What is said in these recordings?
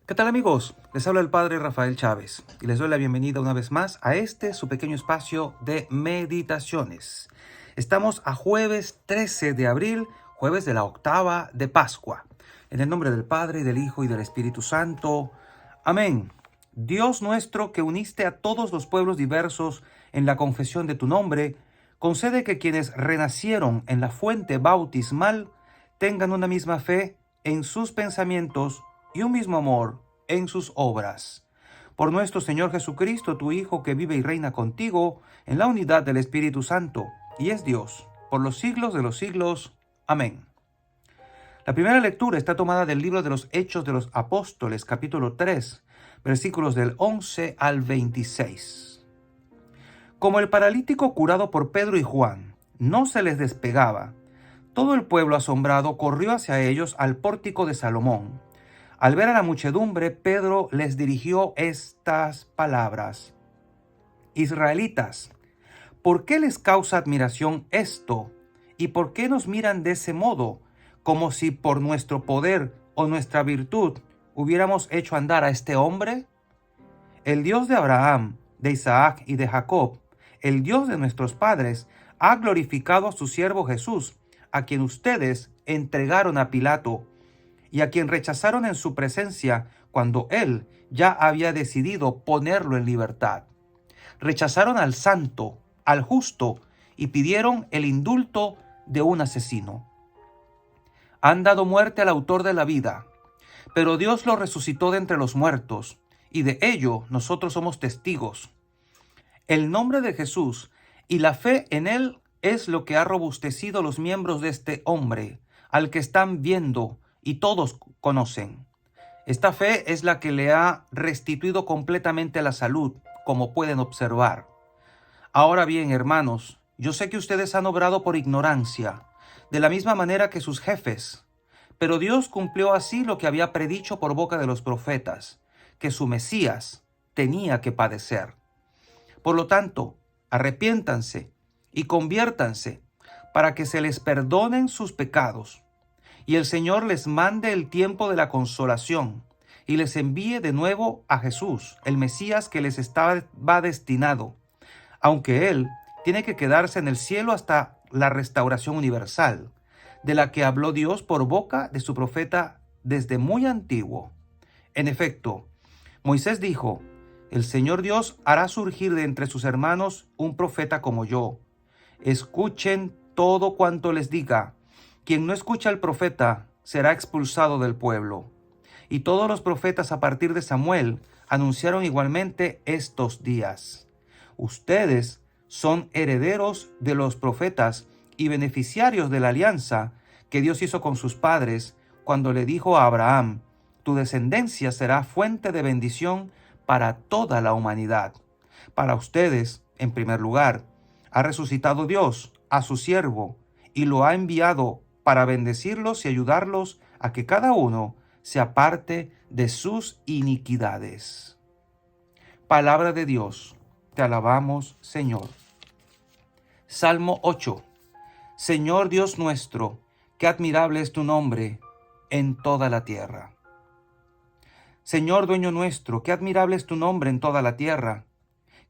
¿Qué tal amigos? Les habla el Padre Rafael Chávez y les doy la bienvenida una vez más a este su pequeño espacio de meditaciones. Estamos a jueves 13 de abril, jueves de la octava de Pascua. En el nombre del Padre, del Hijo y del Espíritu Santo. Amén. Dios nuestro, que uniste a todos los pueblos diversos en la confesión de tu nombre, concede que quienes renacieron en la fuente bautismal tengan una misma fe en sus pensamientos y un mismo amor en sus obras. Por nuestro Señor Jesucristo, tu Hijo, que vive y reina contigo en la unidad del Espíritu Santo, y es Dios, por los siglos de los siglos. Amén. La primera lectura está tomada del libro de los Hechos de los Apóstoles, capítulo 3, versículos del 11 al 26. Como el paralítico curado por Pedro y Juan no se les despegaba, todo el pueblo asombrado corrió hacia ellos al pórtico de Salomón. Al ver a la muchedumbre, Pedro les dirigió estas palabras: Israelitas, ¿por qué les causa admiración esto? ¿Y por qué nos miran de ese modo, como si por nuestro poder o nuestra virtud hubiéramos hecho andar a este hombre? El Dios de Abraham, de Isaac y de Jacob, el Dios de nuestros padres, ha glorificado a su siervo Jesús, a quien ustedes entregaron a Pilato y a quien rechazaron en su presencia cuando él ya había decidido ponerlo en libertad. Rechazaron al santo, al justo, y pidieron el indulto de un asesino. Han dado muerte al autor de la vida, pero Dios lo resucitó de entre los muertos, y de ello nosotros somos testigos. El nombre de Jesús y la fe en él es lo que ha robustecido los miembros de este hombre, al que están viendo y todos conocen. Esta fe es la que le ha restituido completamente la salud, como pueden observar. Ahora bien, hermanos, yo sé que ustedes han obrado por ignorancia, de la misma manera que sus jefes, pero Dios cumplió así lo que había predicho por boca de los profetas, que su Mesías tenía que padecer. Por lo tanto, arrepiéntanse y conviértanse para que se les perdonen sus pecados y el Señor les mande el tiempo de la consolación y les envíe de nuevo a Jesús, el Mesías que les estaba destinado, aunque Él tiene que quedarse en el cielo hasta la restauración universal, de la que habló Dios por boca de su profeta desde muy antiguo. En efecto, Moisés dijo: el Señor Dios hará surgir de entre sus hermanos un profeta como yo. Escuchen todo cuanto les diga. Quien no escucha al profeta será expulsado del pueblo. Y todos los profetas a partir de Samuel anunciaron igualmente estos días. Ustedes son herederos de los profetas y beneficiarios de la alianza que Dios hizo con sus padres cuando le dijo a Abraham: tu descendencia será fuente de bendición para toda la humanidad. Para ustedes, en primer lugar, ha resucitado Dios a su siervo y lo ha enviado para bendecirlos y ayudarlos a que cada uno se aparte de sus iniquidades. Palabra de Dios, te alabamos, Señor. Salmo 8. Señor Dios nuestro, qué admirable es tu nombre en toda la tierra. Señor dueño nuestro, qué admirable es tu nombre en toda la tierra.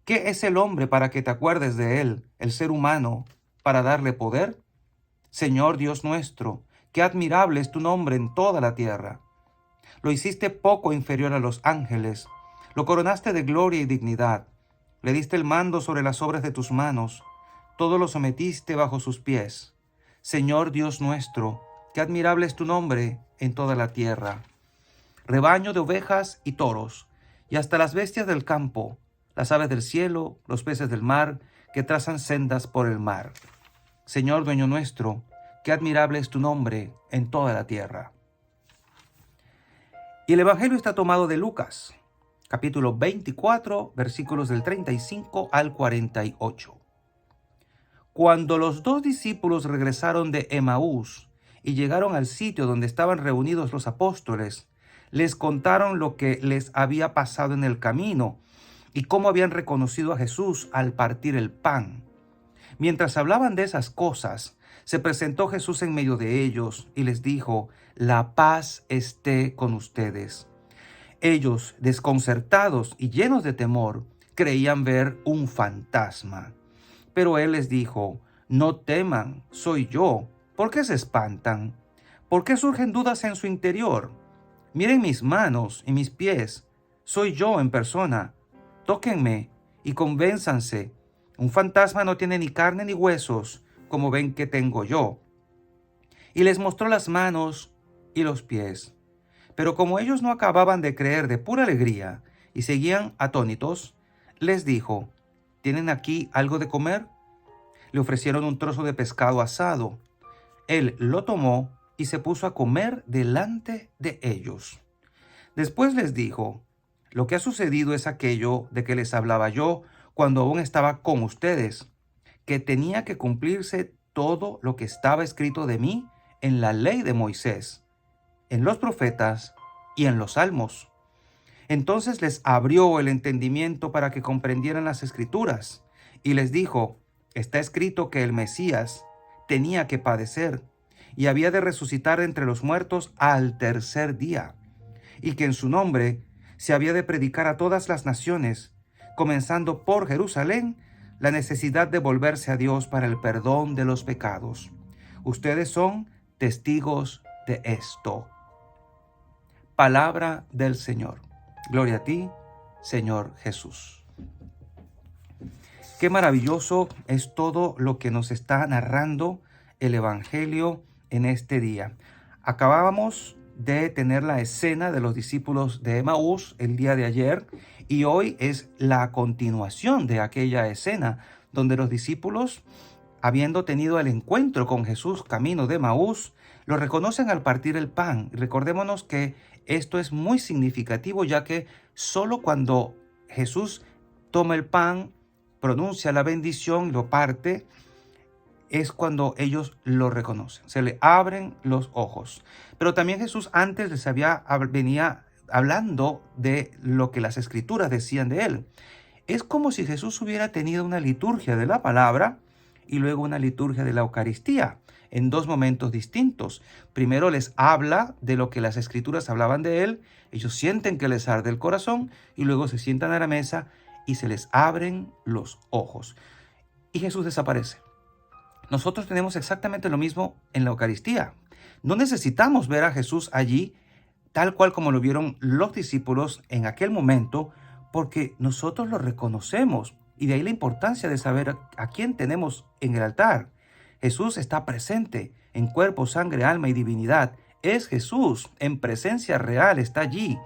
¿Qué es el hombre para que te acuerdes de él, el ser humano, para darle poder? Señor Dios nuestro, qué admirable es tu nombre en toda la tierra. Lo hiciste poco inferior a los ángeles, lo coronaste de gloria y dignidad, le diste el mando sobre las obras de tus manos, todo lo sometiste bajo sus pies. Señor Dios nuestro, qué admirable es tu nombre en toda la tierra. Rebaño de ovejas y toros, y hasta las bestias del campo, las aves del cielo, los peces del mar, que trazan sendas por el mar. Señor dueño nuestro, qué admirable es tu nombre en toda la tierra. Y el Evangelio está tomado de Lucas, capítulo 24, versículos del 35 al 48. Cuando los dos discípulos regresaron de Emaús y llegaron al sitio donde estaban reunidos los apóstoles, les contaron lo que les había pasado en el camino y cómo habían reconocido a Jesús al partir el pan. Mientras hablaban de esas cosas, se presentó Jesús en medio de ellos y les dijo: la paz esté con ustedes. Ellos, desconcertados y llenos de temor, creían ver un fantasma. Pero él les dijo: no teman, soy yo. ¿Por qué se espantan? ¿Por qué surgen dudas en su interior? Miren mis manos y mis pies. Soy yo en persona. Tóquenme y convénzanse. Un fantasma no tiene ni carne ni huesos, como ven que tengo yo. Y les mostró las manos y los pies. Pero como ellos no acababan de creer de pura alegría y seguían atónitos, les dijo: ¿tienen aquí algo de comer? Le ofrecieron un trozo de pescado asado. Él lo tomó y se puso a comer delante de ellos. Después les dijo: lo que ha sucedido es aquello de que les hablaba yo cuando aún estaba con ustedes, que tenía que cumplirse todo lo que estaba escrito de mí en la ley de Moisés, en los profetas y en los salmos. Entonces les abrió el entendimiento para que comprendieran las escrituras y les dijo: está escrito que el Mesías tenía que padecer y había de resucitar entre los muertos al tercer día, y que en su nombre se había de predicar a todas las naciones, comenzando por Jerusalén, la necesidad de volverse a Dios para el perdón de los pecados. Ustedes son testigos de esto. Palabra del Señor. Gloria a ti, Señor Jesús. Qué maravilloso es todo lo que nos está narrando el Evangelio en este día. Acabábamos de tener la escena de los discípulos de Emaús el día de ayer, y hoy es la continuación de aquella escena donde los discípulos, habiendo tenido el encuentro con Jesús camino de Emaús, lo reconocen al partir el pan. Recordémonos que esto es muy significativo, ya que solo cuando Jesús toma el pan, pronuncia la bendición, lo parte, es cuando ellos lo reconocen. Se le abren los ojos. Pero también Jesús antes venía hablando de lo que las escrituras decían de él. Es como si Jesús hubiera tenido una liturgia de la palabra y luego una liturgia de la Eucaristía, en dos momentos distintos. Primero les habla de lo que las escrituras hablaban de él, ellos sienten que les arde el corazón y luego se sientan a la mesa y se les abren los ojos. Y Jesús desaparece. Nosotros tenemos exactamente lo mismo en la Eucaristía. No necesitamos ver a Jesús allí tal cual como lo vieron los discípulos en aquel momento, porque nosotros lo reconocemos. Y de ahí la importancia de saber a quién tenemos en el altar. Jesús está presente en cuerpo, sangre, alma y divinidad. Es Jesús en presencia real, está allí.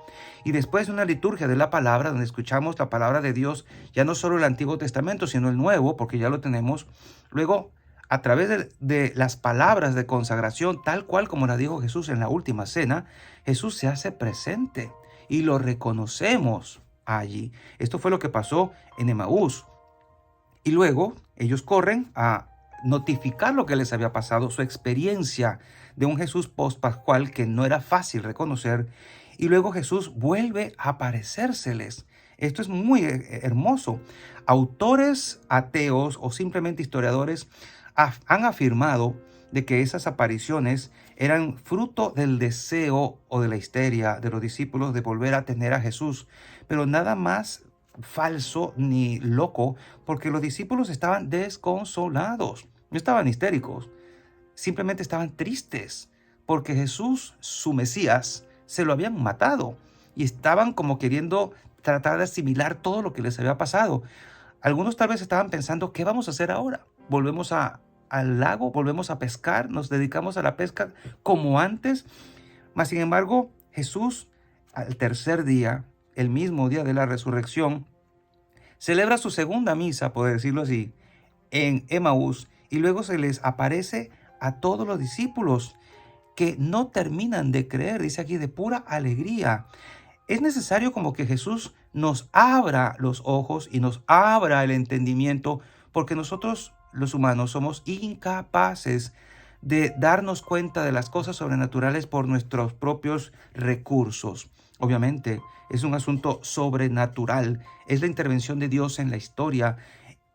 Y después de una liturgia de la palabra, donde escuchamos la palabra de Dios, ya no solo el Antiguo Testamento, sino el Nuevo, porque ya lo tenemos. Luego, a través de las palabras de consagración, tal cual como la dijo Jesús en la última cena, Jesús se hace presente y lo reconocemos allí. Esto fue lo que pasó en Emaús. Y luego ellos corren a notificar lo que les había pasado, su experiencia de un Jesús post-pascual que no era fácil reconocer. Y luego Jesús vuelve a aparecérseles. Esto es muy hermoso. Autores ateos o simplemente historiadores han afirmado de que esas apariciones eran fruto del deseo o de la histeria de los discípulos de volver a tener a Jesús, pero nada más falso ni loco, porque los discípulos estaban desconsolados, no estaban histéricos, simplemente estaban tristes, porque Jesús, su Mesías, se lo habían matado y estaban como queriendo tratar de asimilar todo lo que les había pasado. Algunos tal vez estaban pensando: ¿qué vamos a hacer ahora? ¿Volvemos al lago? ¿Volvemos a pescar? ¿Nos dedicamos a la pesca como antes? Mas, sin embargo, Jesús, al tercer día, el mismo día de la resurrección, celebra su segunda misa, por decirlo así, en Emaús, y luego se les aparece a todos los discípulos que no terminan de creer, dice aquí, de pura alegría. Es necesario como que Jesús nos abra los ojos y nos abra el entendimiento, porque nosotros, los humanos, somos incapaces de darnos cuenta de las cosas sobrenaturales por nuestros propios recursos. Obviamente, es un asunto sobrenatural, es la intervención de Dios en la historia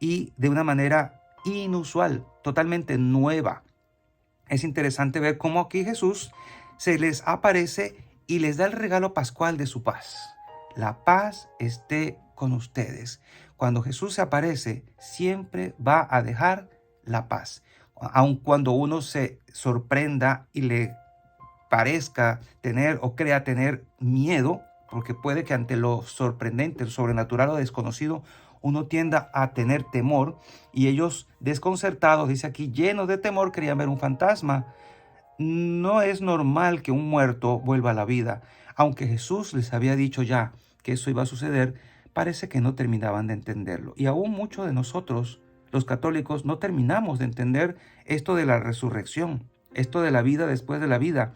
y de una manera inusual, totalmente nueva. Es interesante ver cómo aquí Jesús se les aparece y les da el regalo pascual de su paz. La paz esté con ustedes. Cuando Jesús se aparece, siempre va a dejar la paz. Aun cuando uno se sorprenda y le parezca tener o crea tener miedo, porque puede que ante lo sorprendente, lo sobrenatural o desconocido, uno tienda a tener temor, y ellos desconcertados, dice aquí, llenos de temor, querían ver un fantasma. No es normal que un muerto vuelva a la vida. Aunque Jesús les había dicho ya que eso iba a suceder, parece que no terminaban de entenderlo. Y aún muchos de nosotros, los católicos, no terminamos de entender esto de la resurrección, esto de la vida después de la vida,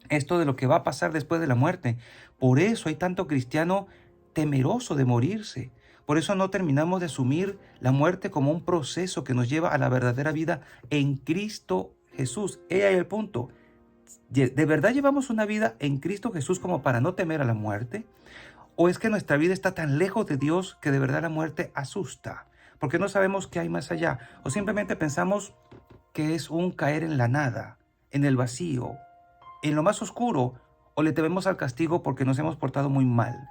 esto de lo que va a pasar después de la muerte. Por eso hay tanto cristiano temeroso de morirse. Por eso no terminamos de asumir la muerte como un proceso que nos lleva a la verdadera vida en Cristo Jesús. Ella es el punto. ¿De verdad llevamos una vida en Cristo Jesús como para no temer a la muerte? ¿O es que nuestra vida está tan lejos de Dios que de verdad la muerte asusta? Porque no sabemos qué hay más allá. O simplemente pensamos que es un caer en la nada, en el vacío, en lo más oscuro, o le tememos al castigo porque nos hemos portado muy mal.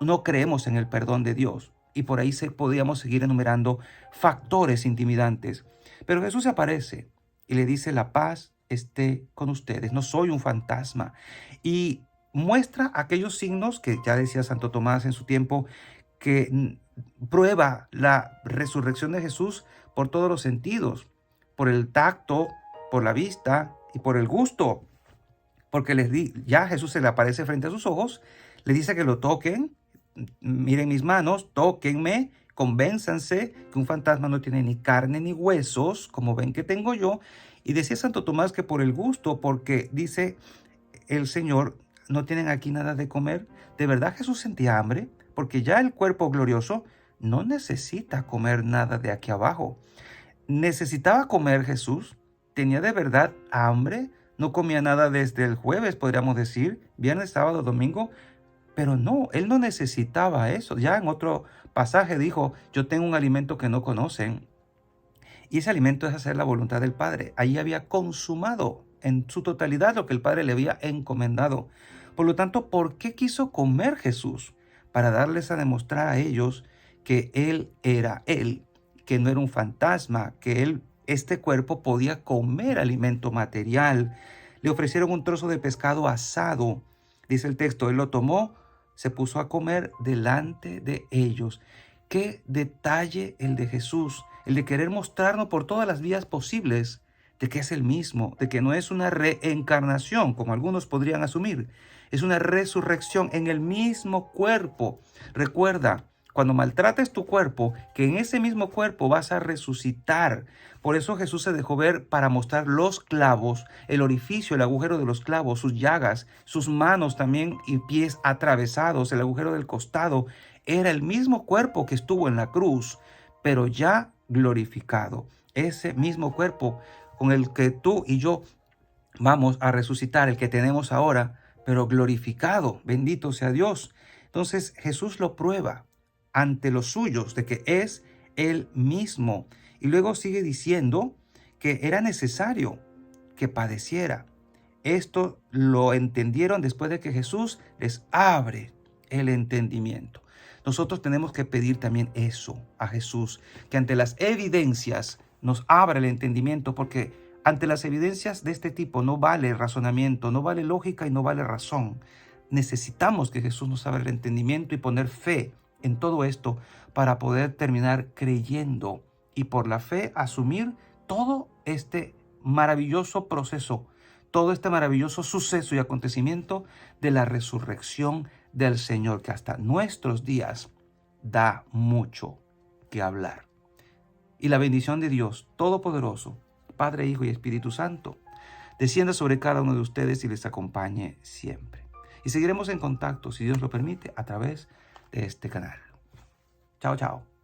No creemos en el perdón de Dios. Y por ahí podríamos seguir enumerando factores intimidantes. Pero Jesús se aparece y le dice: la paz esté con ustedes. No soy un fantasma. Y muestra aquellos signos que ya decía Santo Tomás en su tiempo, que prueba la resurrección de Jesús por todos los sentidos, por el tacto, por la vista y por el gusto. Porque ya Jesús se le aparece frente a sus ojos, le dice que lo toquen, miren mis manos, tóquenme, convénzanse que un fantasma no tiene ni carne ni huesos, como ven que tengo yo. Y decía Santo Tomás que por el gusto, porque dice el Señor, no tienen aquí nada de comer. ¿De verdad Jesús sentía hambre? Porque ya el cuerpo glorioso no necesita comer nada de aquí abajo. ¿Necesitaba comer Jesús? ¿Tenía de verdad hambre? No comía nada desde el jueves, podríamos decir, viernes, sábado, domingo. Pero no, él no necesitaba eso. Ya en otro pasaje dijo: yo tengo un alimento que no conocen. Y ese alimento es hacer la voluntad del Padre. Ahí había consumado en su totalidad lo que el Padre le había encomendado. Por lo tanto, ¿por qué quiso comer Jesús? Para darles a demostrar a ellos que Él era Él, que no era un fantasma, que este cuerpo podía comer alimento material. Le ofrecieron un trozo de pescado asado. Dice el texto, Él lo tomó, se puso a comer delante de ellos. Qué detalle el de Jesús, el de querer mostrarnos por todas las vías posibles de que es el mismo, de que no es una reencarnación, como algunos podrían asumir. Es una resurrección en el mismo cuerpo. Recuerda, cuando maltrates tu cuerpo, que en ese mismo cuerpo vas a resucitar. Por eso Jesús se dejó ver para mostrar los clavos, el orificio, el agujero de los clavos, sus llagas, sus manos también y pies atravesados, el agujero del costado. Era el mismo cuerpo que estuvo en la cruz, pero ya glorificado. Ese mismo cuerpo con el que tú y yo vamos a resucitar, el que tenemos ahora, pero glorificado. Bendito sea Dios. Entonces Jesús lo prueba ante los suyos de que es Él mismo. Y luego sigue diciendo que era necesario que padeciera. Esto lo entendieron después de que Jesús les abre el entendimiento. Nosotros tenemos que pedir también eso a Jesús, que ante las evidencias nos abra el entendimiento, porque ante las evidencias de este tipo no vale razonamiento, no vale lógica y no vale razón. Necesitamos que Jesús nos abra el entendimiento y poner fe en todo esto para poder terminar creyendo y por la fe asumir todo este maravilloso proceso, todo este maravilloso suceso y acontecimiento de la resurrección del Señor, que hasta nuestros días da mucho que hablar. Y la bendición de Dios Todopoderoso, Padre, Hijo y Espíritu Santo, descienda sobre cada uno de ustedes y les acompañe siempre. Y seguiremos en contacto, si Dios lo permite, a través de este canal. Chao, chao.